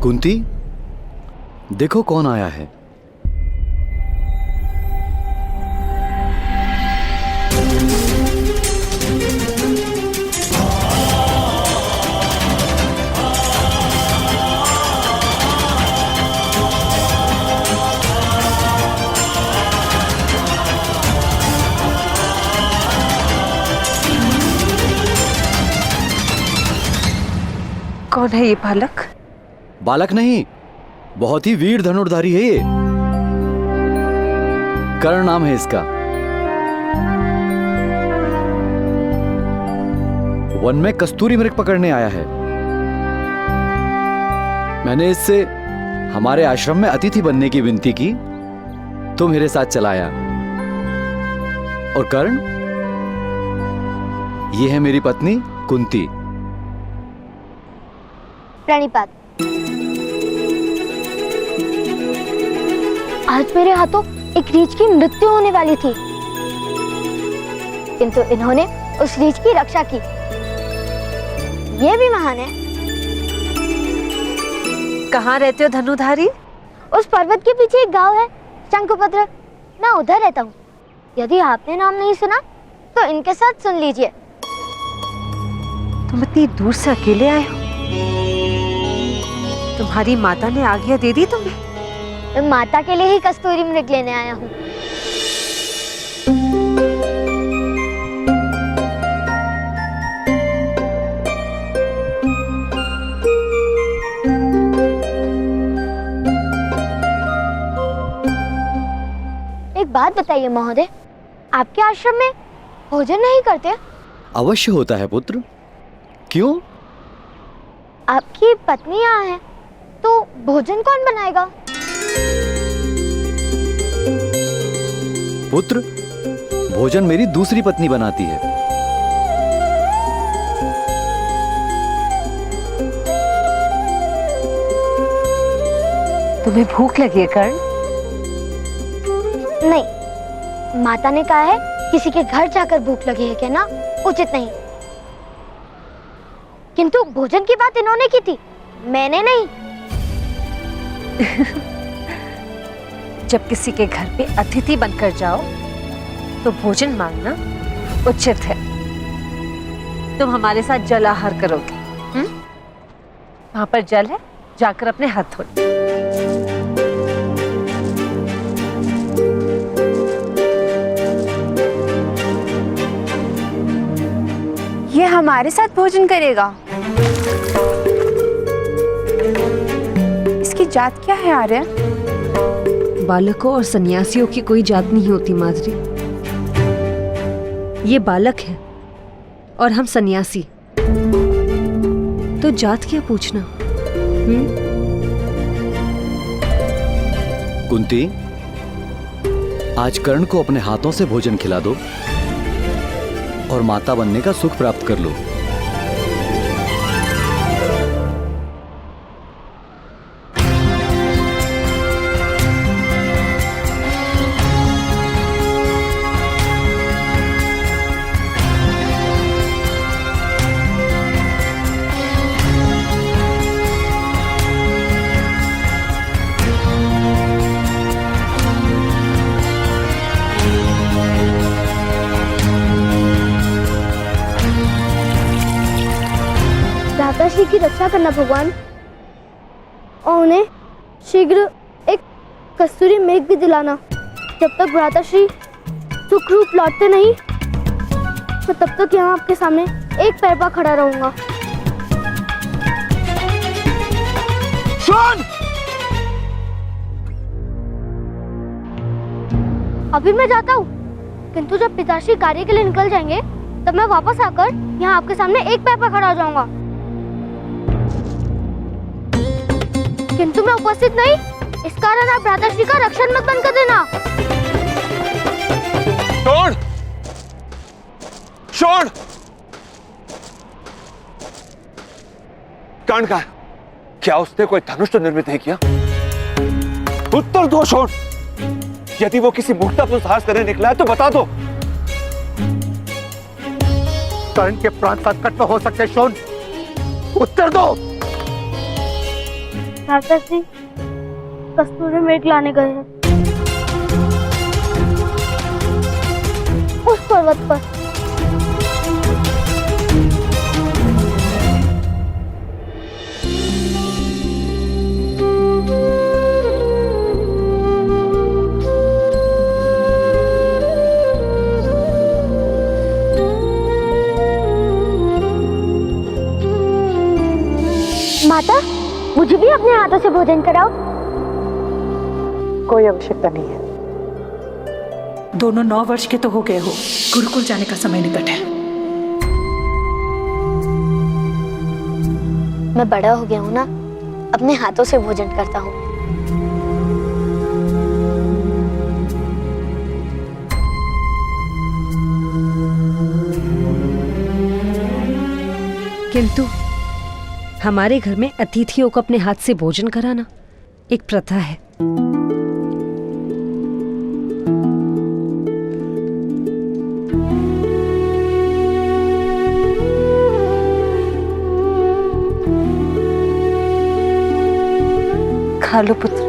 कुंती, देखो कौन आया है। कौन है ये बालक? बालक नहीं, बहुत ही वीर धनुर्धारी है ये। कर्ण नाम है इसका। वन में कस्तूरी मृग पकड़ने आया है। मैंने इससे हमारे आश्रम में अतिथि बनने की विनती की तो मेरे साथ चलाया। और कर्ण, ये है मेरी पत्नी कुंती। प्रणिपात। आज मेरे हाथों एक रीछ की मृत्यु होने वाली थी, किंतु इन्होंने उस रीछ की रक्षा की। ये भी महान है। कहाँ रहते हो धनुधारी? उस पर्वत के पीछे एक गांव है, शंकुपत्र। मैं उधर रहता हूँ। यदि आपने नाम नहीं सुना तो इनके साथ सुन लीजिए। तुम इतनी दूर से अकेले आए हो? तुम्हारी माता ने आज्ञा दे दी तुम्हें? मैं माता के लिए ही कस्तूरी मृग लेने आया हूँ। एक बात बताइए महोदय, आपके आश्रम में भोजन नहीं करते? अवश्य होता है पुत्र। क्यों? आपकी पत्नी यहाँ है तो भोजन कौन बनाएगा? पुत्र, भोजन मेरी दूसरी पत्नी बनाती है। तुम्हें भूख लगी है कर्ण? नहीं, माता ने कहा है किसी के घर जाकर भूख लगी है कहना उचित नहीं। किंतु भोजन की बात इन्होंने की थी, मैंने नहीं। जब किसी के घर पे अतिथि बनकर जाओ तो भोजन मांगना उचित है। तुम हमारे साथ जल आहार करोगे। वहां पर जल है, जाकर अपने हाथ धो। ये हमारे साथ भोजन करेगा? इसकी जात क्या है आर्य? बालकों और सन्यासियों की कोई जात नहीं होती माधुरी। ये बालक है और हम सन्यासी, तो जात क्या पूछना? कुंती, आज कर्ण को अपने हाथों से भोजन खिला दो और माता बनने का सुख प्राप्त कर लो। भ्राताश्री की रक्षा करना भगवान, और उन्हें शीघ्र एक कस्तूरी मेघ भी दिलाना। जब तक भ्राताश्री सुखरूप लौटते नहीं, मैं तब तक यहाँ आपके सामने एक पैर पर खड़ा रहूंगा। सुन! अभी मैं जाता हूँ, किंतु जब पिताश्री कार्य के लिए निकल जाएंगे तब मैं वापस आकर यहाँ आपके सामने एक पैर पर खड़ा हो जाऊंगा। किंतु मैं उपस्थित नहीं, इस कारण आप भ्राताश्री का रक्षण मत बंद कर देना। छोड़! छोड़! कर्ण का क्या उसने कोई धनुष तो निर्मित नहीं किया? उत्तर दो छोड़! यदि वो किसी मूर्खतापूर्ण साहस करने निकला है तो बता दो। कर्ण के प्राण संकट में हो सकते शोन, उत्तर दो। भ्राता श्री कस्तूरी मृग लाने गए हैं उस पर्वत पर। माता, मुझे भी अपने हाथों से भोजन कराओ। कोई आवश्यकता नहीं है। दोनों 9 वर्ष के तो हो गए हो, गुरुकुल जाने का समय निकट है। मैं बड़ा हो गया हूँ ना, अपने हाथों से भोजन करता हूँ। किंतु हमारे घर में अतिथियों को अपने हाथ से भोजन कराना एक प्रथा है। खा लो पुत्र।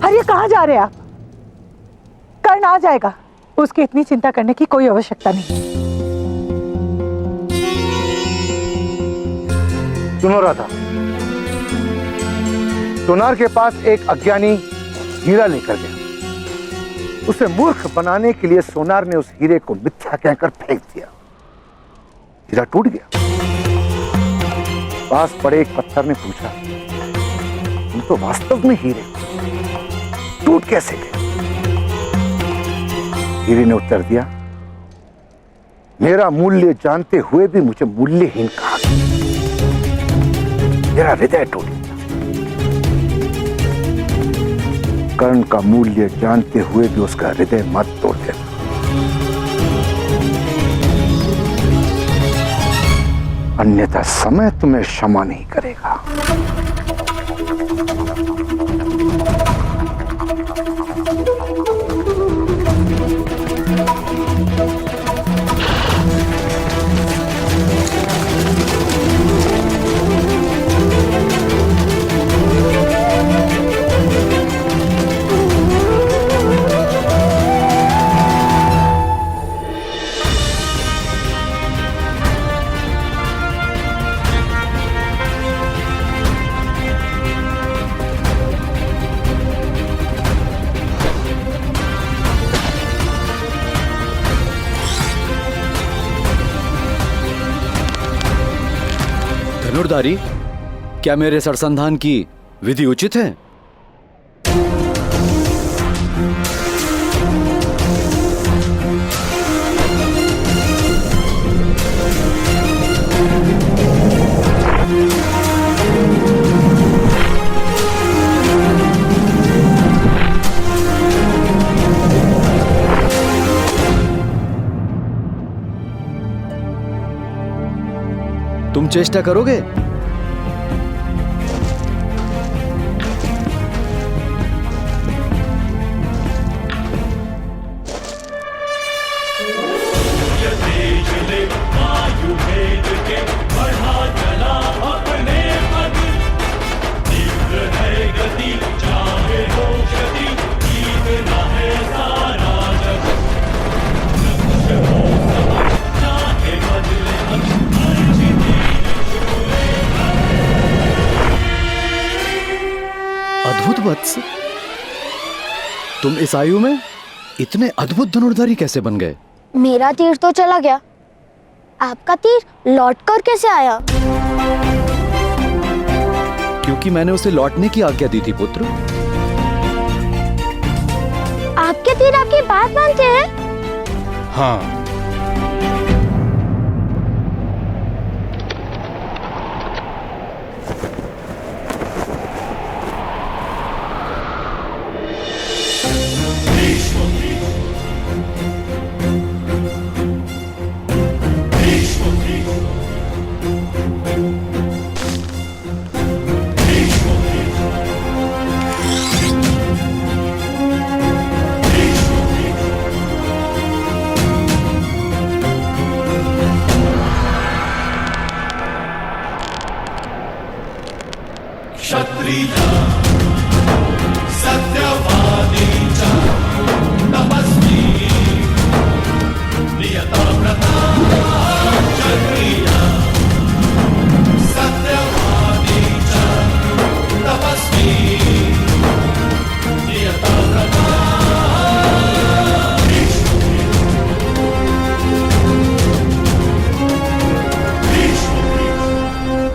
अरे कहाँ जा रहे हैं आप? कर्ण आ जाएगा, उसकी इतनी चिंता करने की कोई आवश्यकता नहीं। सुनो राधा, सोनार के पास एक अज्ञानी हीरा लेकर गया। उसे मूर्ख बनाने के लिए सोनार ने उस हीरे को मिथ्या कहकर फेंक दिया। हीरा टूट गया। पास पड़े एक पत्थर ने पूछा, तुम तो वास्तव में हीरे टूट कैसे गए? हीरे ने उत्तर दिया, मेरा मूल्य जानते हुए भी मुझे मूल्यहीन कहा गया। मेरा हृदय टूट गया। कर्ण का मूल्य जानते हुए भी उसका हृदय मत तोड़ देना। अन्यथा समय तुम्हें क्षमा नहीं करेगा। धनुर्धारी, क्या मेरे सरसंधान की विधि उचित है? तुम चेष्टा करोगे? चाहे हो क्षति जीतना है। वत्स, तुम इस आयु में इतने अद्भुत धनुर्धारी कैसे बन गए? मेरा तीर तो चला गया, आपका तीर लौटकर कैसे आया? क्योंकि मैंने उसे लौटने की आज्ञा दी थी पुत्र। आपके तीर आपकी बात मानते हैं? हाँ,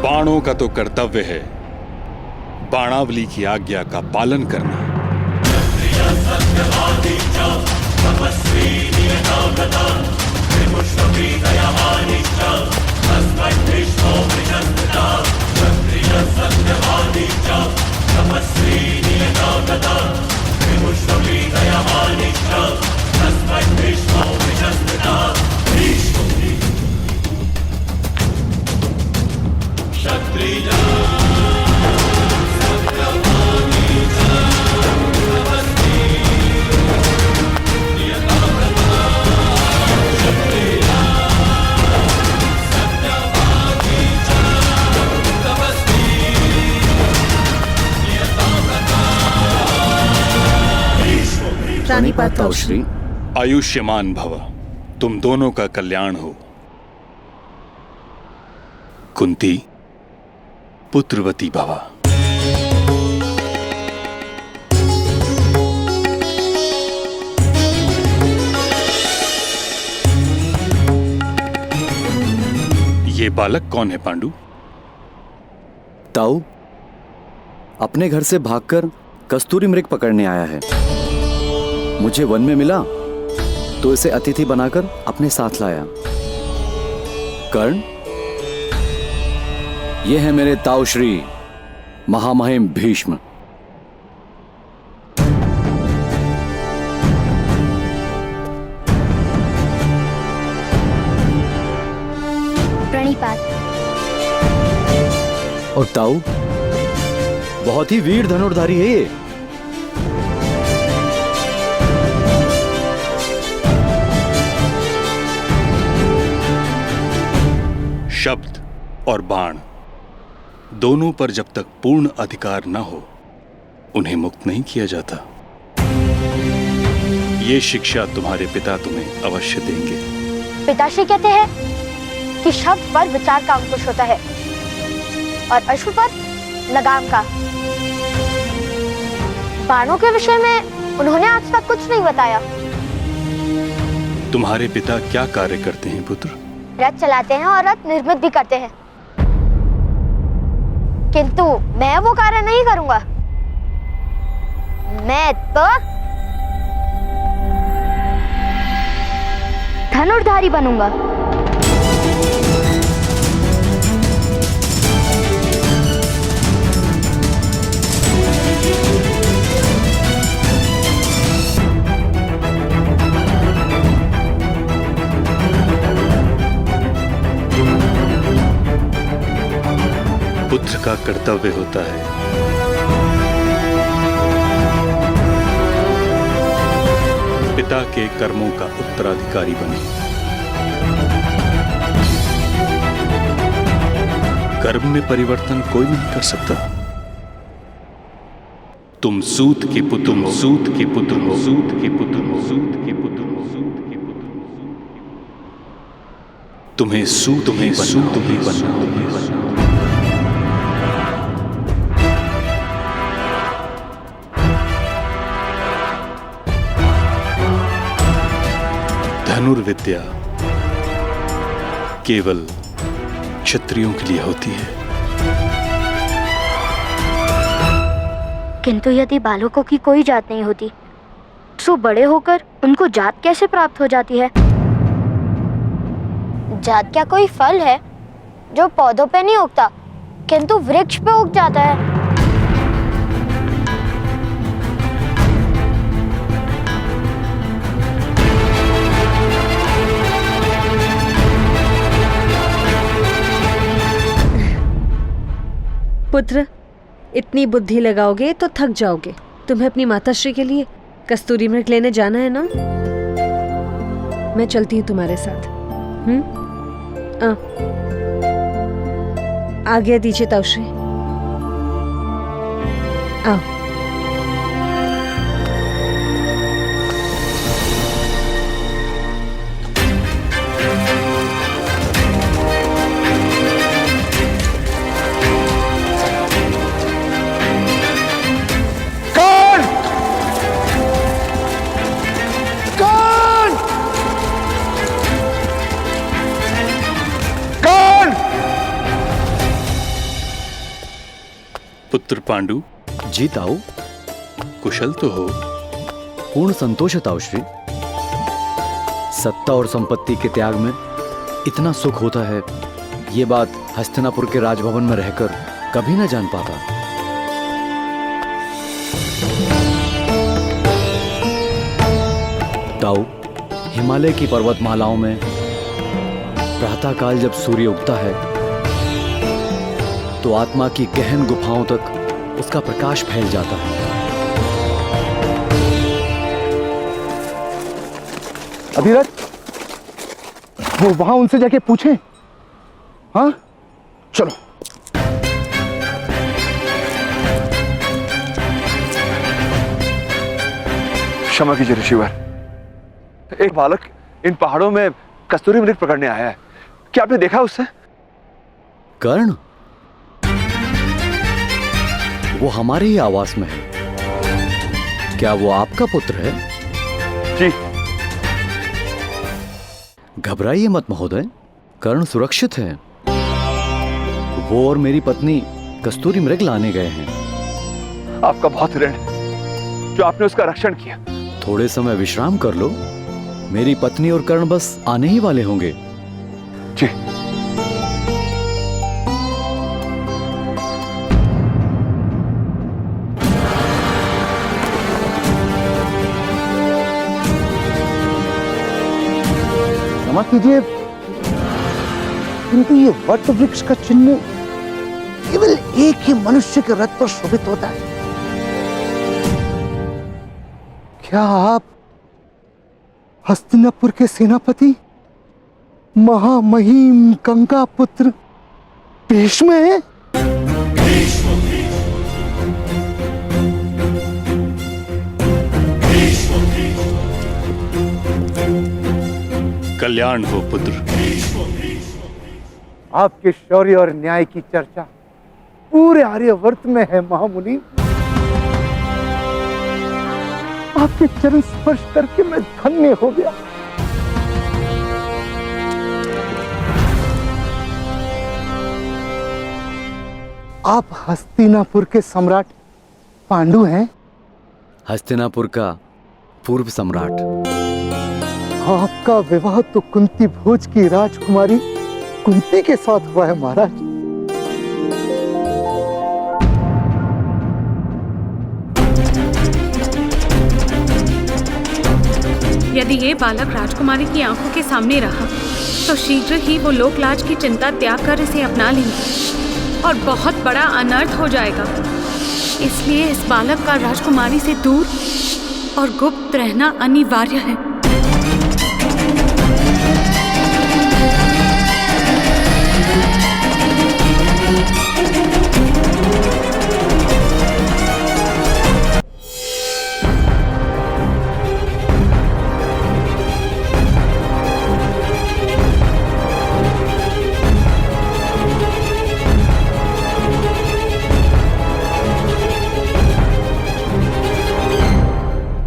बाणों का तो कर्तव्य है बाणावली की आज्ञा का पालन करना। प्रणिपात ताऊ श्री। आयुष्यमान भव, तुम दोनों का कल्याण हो। कुंती पुत्रवती भवा। ये बालक कौन है पांडु? ताऊ अपने घर से भागकर कस्तूरी मृग पकड़ने आया है। मुझे वन में मिला तो इसे अतिथि बनाकर अपने साथ लाया। कर्ण, ये है मेरे ताऊ श्री महामहिम भीष्म। प्रणिपात। और ताऊ बहुत ही वीर धनुर्धारी है ये। शब्द और बाण दोनों पर जब तक पूर्ण अधिकार न हो उन्हें मुक्त नहीं किया जाता। ये शिक्षा तुम्हारे पिता तुम्हें अवश्य देंगे। पिताश्री कहते हैं कि शब्द पर विचार का अंकुश होता है और अश्रु पर लगाम का। बाणों के विषय में उन्होंने आज तक कुछ नहीं बताया। तुम्हारे पिता क्या कार्य करते हैं पुत्र? रथ चलाते हैं और रथ निर्मित भी करते हैं, किंतु मैं वो कार्य नहीं करूंगा। मैं तो धनुर्धारी बनूंगा। पुत्र का कर्तव्य होता है पिता के कर्मों का उत्तराधिकारी बने। कर्म में परिवर्तन कोई नहीं कर सकता। तुम सूत के पुत्र, तुम सूत के पुत्र हो, सूत के पुत्र हो, सूत के पुत्र हो, सूत के पुत्र हो। तुम्हें सूत ही बनना। धनुर्विद्या केवल क्षत्रियों के लिए होती है। किंतु यदि बालकों की कोई जात नहीं होती तो बड़े होकर उनको जात कैसे प्राप्त हो जाती है? जात क्या कोई फल है जो पौधों पे नहीं उगता किंतु वृक्ष पे उग जाता है? पुत्र, इतनी बुद्धि लगाओगे तो थक जाओगे। तुम्हें अपनी माताश्री के लिए कस्तूरी मृग लेने जाना है ना? मैं चलती हूँ तुम्हारे साथ। आज्ञा दीजिए ताऊश्री। आओ। पुत्र पांडु, जी ताऊ। कुशल तो हो? पूर्ण संतोष है ताऊश्री। सत्ता और संपत्ति के त्याग में इतना सुख होता है, ये बात हस्तिनापुर के राजभवन में रहकर कभी न जान पाता। ताऊ, हिमालय की पर्वतमालाओं में प्रातःकाल जब सूर्य उगता है तो आत्मा की गहन गुफाओं तक उसका प्रकाश फैल जाता है। अभिरथ, वो वहां उनसे जाके पूछें। हाँ, चलो। क्षमा कीजिए ऋषिवर, एक बालक इन पहाड़ों में कस्तूरी मृग पकड़ने आया है। क्या आपने देखा उससे? कर्ण? वो हमारे ही आवास में है। क्या वो आपका पुत्र है? जी। घबराइए मत महोदय, कर्ण सुरक्षित है। वो और मेरी पत्नी कस्तूरी मृग लाने गए हैं। आपका बहुत ऋण है जो आपने उसका रक्षण किया। थोड़े समय विश्राम कर लो, मेरी पत्नी और कर्ण बस आने ही वाले होंगे। जी। क्षमा कीजिए, किंतु ये वट वृक्ष का चिन्ह केवल एक ही मनुष्य के रथ पर शोभित होता है। क्या आप हस्तिनापुर के सेनापति महामहिम गंगा पुत्र भीष्म हैं? कल्याण हो पुत्र। आपके शौर्य और न्याय की चर्चा पूरे आर्यवर्त में है महामुनि। आपके चरण स्पर्श करके मैं धन्य हो गया। आप हस्तिनापुर के सम्राट पांडु हैं? हस्तिनापुर का पूर्व सम्राट। आपका विवाह तो कुंती भोज की राजकुमारी कुंती के साथ हुआ है महाराज। यदि ये बालक राजकुमारी की आंखों के सामने रहा तो शीघ्र ही वो लोकलाज की चिंता त्याग कर इसे अपना लेंगे और बहुत बड़ा अनर्थ हो जाएगा। इसलिए इस बालक का राजकुमारी से दूर और गुप्त रहना अनिवार्य है।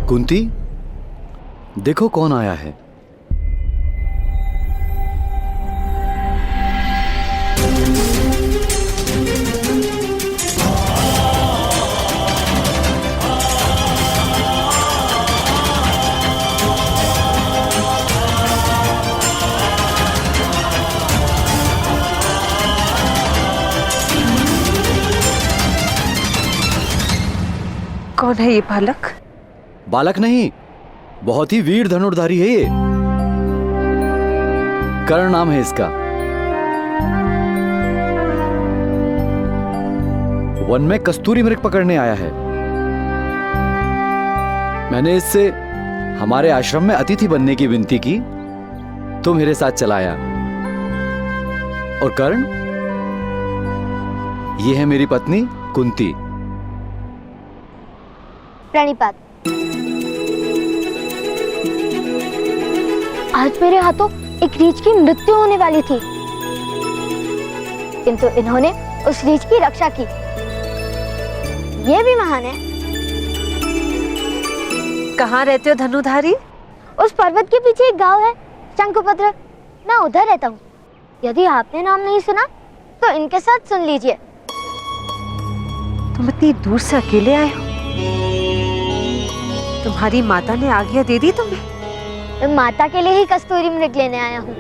कुंती, देखो कौन आया है। कौन है ये बालक? बालक नहीं, बहुत ही वीर धनुर्धारी है ये। कर्ण नाम है इसका। वन में कस्तूरी मृग पकड़ने आया है। मैंने इससे हमारे आश्रम में अतिथि बनने की विनती की तो मेरे साथ चला आया। और कर्ण, ये है मेरी पत्नी कुंती। प्रणिपात। आज मेरे हाथों एक रीछ की मृत्यु होने वाली थी, किंतु इन्होंने उस रीछ की रक्षा की। ये भी महान है। कहाँ रहते हो धनुधारी? उस पर्वत के पीछे एक गांव है, शंकुपत्र। मैं उधर रहता हूँ। यदि आपने नाम नहीं सुना तो इनके साथ सुन लीजिए। तुम इतनी दूर से अकेले आए हो? तुम्हारी माता ने आज्ञा दे दी तुम्हें? मैं माता के लिए ही कस्तूरी मृग लेने आया हूँ।